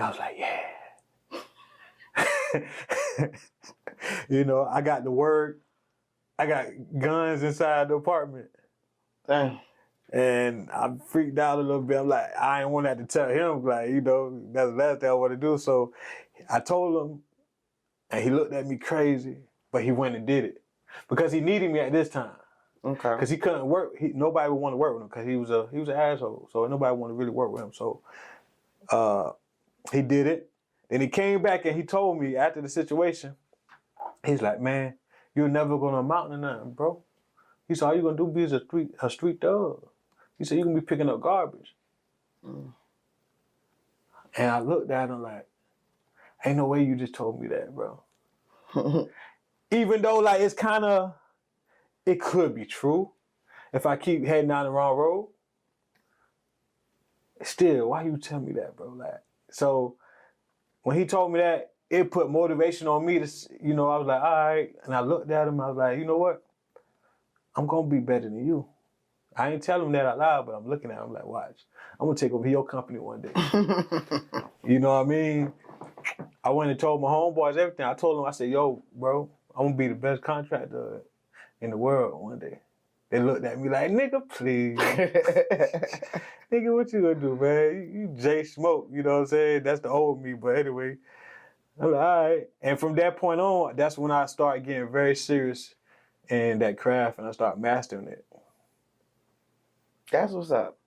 And I was like, yeah. You know, I got to work. I got guns inside the apartment. Dang. And I freaked out a little bit. I'm like, I didn't want to have to tell him, like, you know, that's the last thing I want to do. So I told him, and he looked at me crazy, but he went and did it. Because he needed me at this time. Okay. Because he couldn't work. Nobody would want to work with him because he was an asshole. So nobody wanted to really work with him. So he did it. Then he came back and he told me after the situation, he's like, man, you're never going to amount to nothing, bro. He said, all you're going to do be a street thug. He said, you're going to be picking up garbage. And I looked at him like, ain't no way you just told me that, bro. Even though, like, it's kind of, it could be true if I keep heading down the wrong road. Still, why you tell me that, bro? Like, so when he told me that, it put motivation on me to, you know, I was like, all right. And I looked at him, I was like, you know what? I'm going to be better than you. I ain't telling him that out loud, but I'm looking at him like, watch. I'm going to take over your company one day. You know what I mean? I went and told my homeboys everything. I told them, I said, yo, bro, I'm going to be the best contractor in the world one day. They looked at me like, nigga, please. Nigga, what you gonna do, man? You Jay Smoke, you know what I'm saying? That's the old me, but anyway. I'm like, all right. And from that point on, that's when I started getting very serious in that craft and I started mastering it. That's what's up.